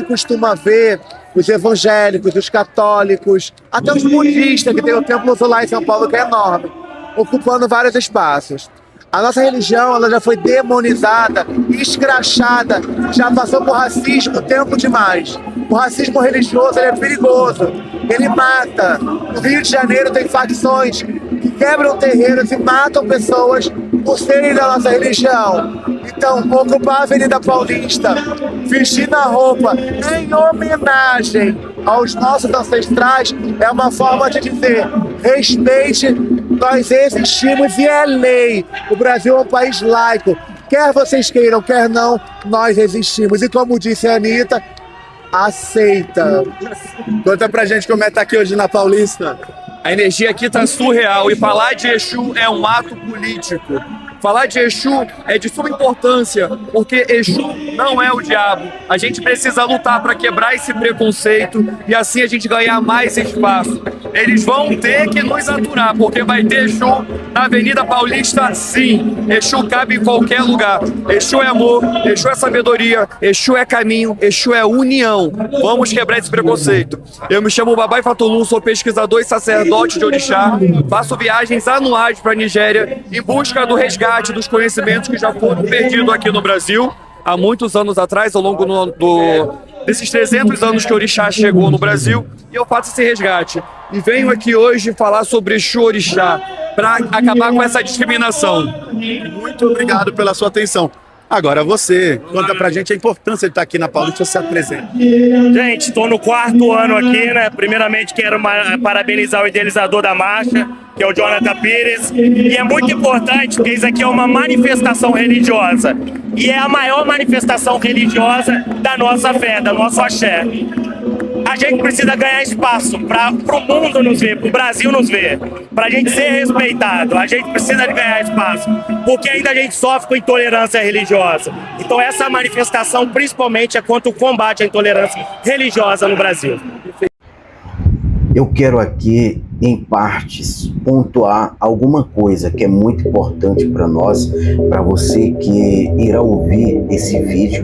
costuma ver os evangélicos, os católicos, até os budistas, que tem o templo lá em São Paulo, que é enorme, ocupando vários espaços. A nossa religião, ela já foi demonizada, escrachada, já passou por racismo tempo demais. O racismo religioso, ele é perigoso, ele mata. No Rio de Janeiro tem facções que quebram terreiros e matam pessoas por serem da nossa religião. Então, ocupar a Avenida Paulista, vestindo a roupa em homenagem aos nossos ancestrais, é uma forma de dizer: respeite, nós existimos e é lei. O Brasil é um país laico. Quer vocês queiram, quer não, nós existimos. E como disse a Anitta, aceita. Conta pra gente como é que tá aqui hoje na Paulista. A energia aqui tá surreal e falar de Exu é um ato político. Falar de Exu é de suma importância, porque Exu não é o diabo. A gente precisa lutar para quebrar esse preconceito e assim a gente ganhar mais espaço. Eles vão ter que nos aturar, porque vai ter Exu na Avenida Paulista, sim. Exu cabe em qualquer lugar. Exu é amor, Exu é sabedoria, Exu é caminho, Exu é união. Vamos quebrar esse preconceito. Eu me chamo Babai Fatolum, sou pesquisador e sacerdote de Orixá. Faço viagens anuais para a Nigéria em busca do resgate dos conhecimentos que já foram perdidos aqui no Brasil há muitos anos atrás, ao longo desses 300 anos que o Orixá chegou no Brasil, e eu faço esse resgate. E venho aqui hoje falar sobre Exu Orixá, para acabar com essa discriminação. Muito obrigado pela sua atenção. Agora você, conta pra gente a importância de estar aqui na Paulista, se apresenta. Gente, estou no 4º ano aqui, né? Primeiramente quero parabenizar o idealizador da marcha, que é o Jonathan Pires. E é muito importante porque isso aqui é uma manifestação religiosa. E é a maior manifestação religiosa da nossa fé, da nosso axé. A gente precisa ganhar espaço para o mundo nos ver, para o Brasil nos ver, para a gente ser respeitado. A gente precisa de ganhar espaço, porque ainda a gente sofre com intolerância religiosa. Então essa manifestação principalmente é contra o combate à intolerância religiosa no Brasil. Eu quero aqui, em partes, pontuar alguma coisa que é muito importante para nós, para você que irá ouvir esse vídeo.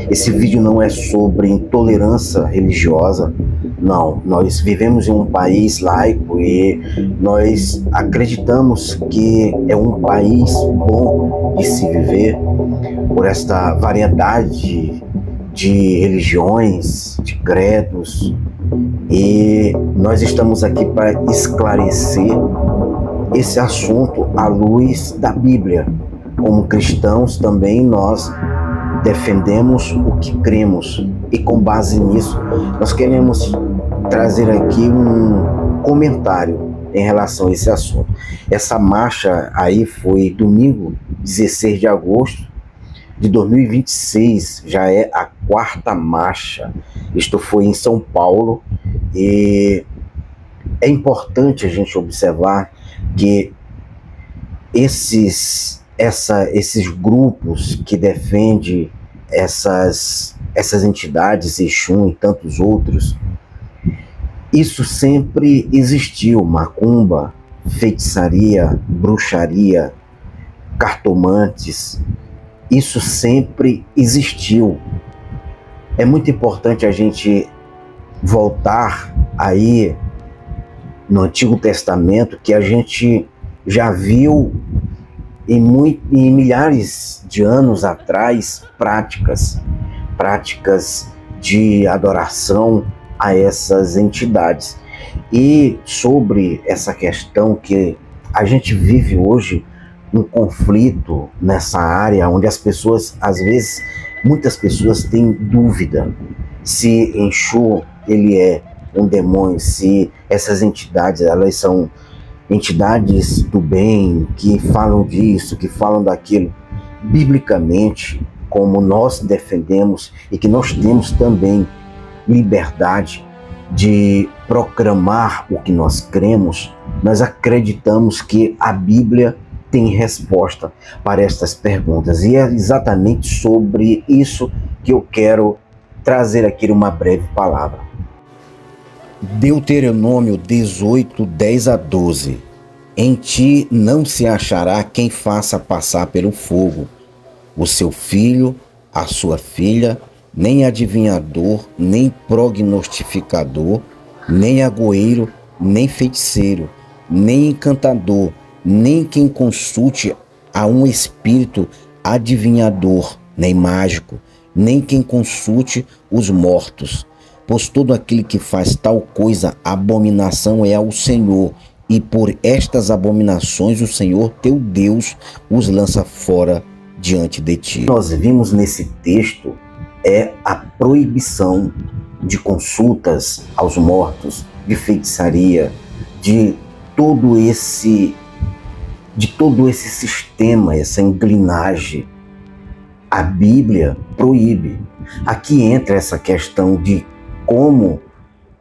Esse vídeo não é sobre intolerância religiosa, não. Nós vivemos em um país laico e nós acreditamos que é um país bom de se viver por esta variedade de religiões, de credos. E nós estamos aqui para esclarecer esse assunto à luz da Bíblia. Como cristãos também nós defendemos o que cremos e com base nisso nós queremos trazer aqui um comentário em relação a esse assunto. Essa marcha aí foi domingo 16 de agosto de 2026, já é a 4ª marcha. Isto foi em São Paulo e é importante a gente observar que esses grupos que defendem essas entidades, Exu e tantos outros, isso sempre existiu. Macumba, feitiçaria, bruxaria, cartomantes, isso sempre existiu. É muito importante a gente voltar aí no Antigo Testamento, que a gente já viu em milhares de anos atrás práticas de adoração a essas entidades. E sobre essa questão que a gente vive hoje, um conflito nessa área onde as pessoas, às vezes, muitas pessoas têm dúvida se Exu ele é um demônio, se essas entidades elas são entidades do bem, que falam disso, que falam daquilo. Biblicamente, como nós defendemos e que nós temos também liberdade de proclamar o que nós cremos, nós acreditamos que a Bíblia tem resposta para estas perguntas. E é exatamente sobre isso que eu quero trazer aqui uma breve palavra. Deuteronômio 18, 10 a 12. Em ti não se achará quem faça passar pelo fogo o seu filho, a sua filha nem adivinhador, nem prognosticador, nem agoeiro, nem feiticeiro, nem encantador, nem quem consulte a um espírito adivinhador, nem mágico, nem quem consulte os mortos. Pois todo aquele que faz tal coisa, abominação é ao Senhor, e por estas abominações o Senhor teu Deus os lança fora diante de ti. Nós vimos nesse texto a proibição de consultas aos mortos, de feitiçaria, de todo esse sistema, essa engrenagem. A Bíblia proíbe. Aqui entra essa questão de como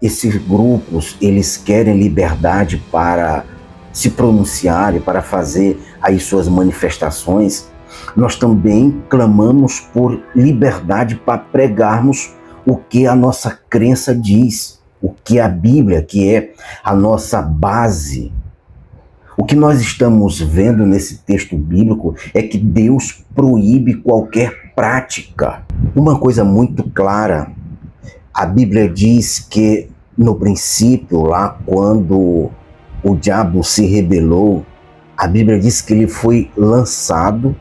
esses grupos, eles querem liberdade para se pronunciarem, para fazer aí suas manifestações. Nós também clamamos por liberdade para pregarmos o que a nossa crença diz, o que a Bíblia, que é a nossa base. O que nós estamos vendo nesse texto bíblico é que Deus proíbe qualquer prática. Uma coisa muito clara, a Bíblia diz que no princípio, lá quando o diabo se rebelou, a Bíblia diz que ele foi lançado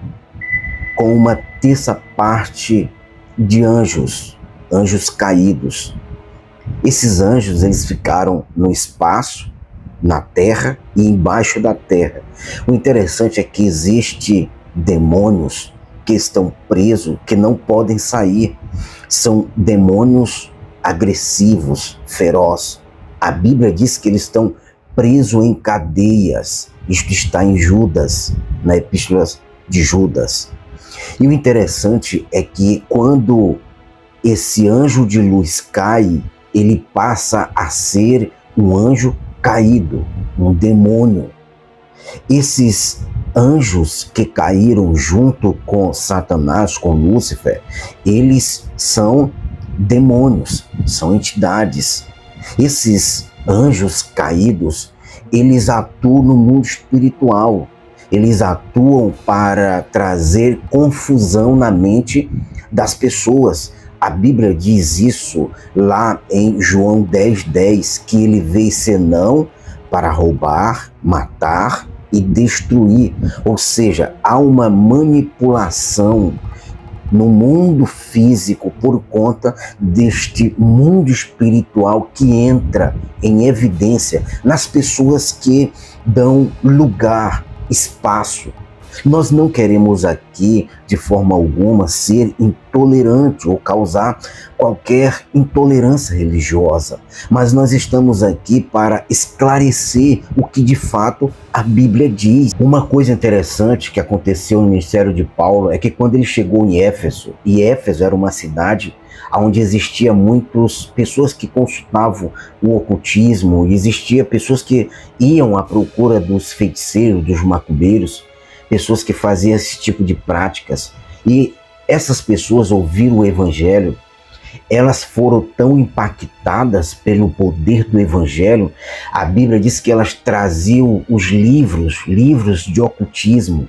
com uma terça parte de anjos caídos. Esses anjos, eles ficaram no espaço, na terra e embaixo da terra. O interessante é que existe demônios que estão presos, que não podem sair. São demônios agressivos, ferozes. A Bíblia diz que eles estão presos em cadeias. Isto está em Judas, na Epístola de Judas. E o interessante é que quando esse anjo de luz cai, ele passa a ser um anjo caído, um demônio. Esses anjos que caíram junto com Satanás, com Lúcifer, eles são demônios, são entidades. Esses anjos caídos, eles atuam no mundo espiritual. Eles atuam para trazer confusão na mente das pessoas. A Bíblia diz isso lá em João 10:10, que ele veio senão para roubar, matar e destruir. Ou seja, há uma manipulação no mundo físico por conta deste mundo espiritual que entra em evidência nas pessoas que dão lugar, espaço. Nós não queremos aqui, de forma alguma, ser intolerante ou causar qualquer intolerância religiosa, mas nós estamos aqui para esclarecer o que de fato a Bíblia diz. Uma coisa interessante que aconteceu no ministério de Paulo é que quando ele chegou em Éfeso, e Éfeso era uma cidade onde existia muitas pessoas que consultavam o ocultismo, e existia pessoas que iam à procura dos feiticeiros, dos macumbeiros, pessoas que faziam esse tipo de práticas. E essas pessoas ouviram o evangelho, elas foram tão impactadas pelo poder do evangelho. A Bíblia diz que elas traziam os livros de ocultismo.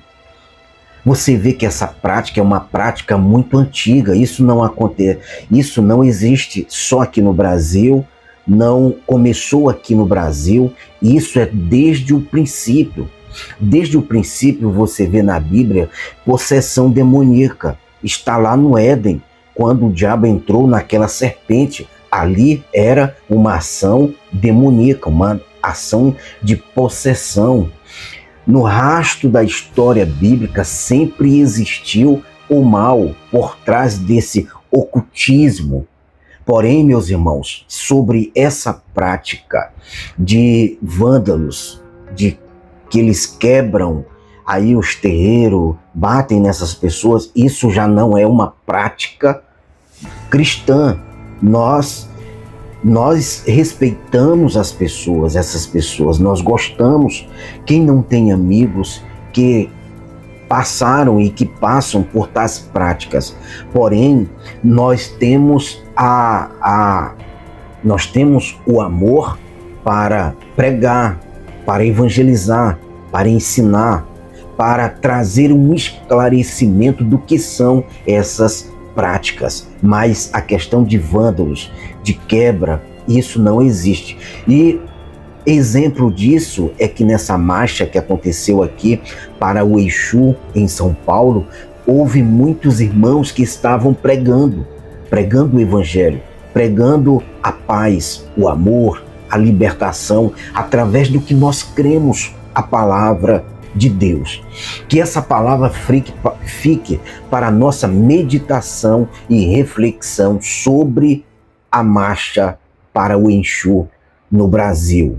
Você vê que essa prática é uma prática muito antiga. Isso não acontece, isso não existe só aqui no Brasil, não começou aqui no Brasil, isso é desde o princípio. Desde o princípio você vê na Bíblia possessão demoníaca. Está lá no Éden, quando o diabo entrou naquela serpente. Ali era uma ação demoníaca, uma ação de possessão. No rastro da história bíblica sempre existiu o mal por trás desse ocultismo. Porém, meus irmãos, sobre essa prática de vândalos, de que eles quebram aí os terreiros, batem nessas pessoas, isso já não é uma prática cristã. Nós respeitamos as pessoas, essas pessoas, nós gostamos. Quem não tem amigos que passaram e que passam por tais práticas? Porém, nós temos nós temos o amor para pregar, para evangelizar, para ensinar, para trazer um esclarecimento do que são essas práticas, mas a questão de vândalos, de quebra, isso não existe. E exemplo disso é que nessa marcha que aconteceu aqui para o Exu em São Paulo, houve muitos irmãos que estavam pregando o evangelho, pregando a paz, o amor, a libertação, através do que nós cremos, a palavra de Deus. Que essa palavra fique para a nossa meditação e reflexão sobre a marcha para o Exu no Brasil.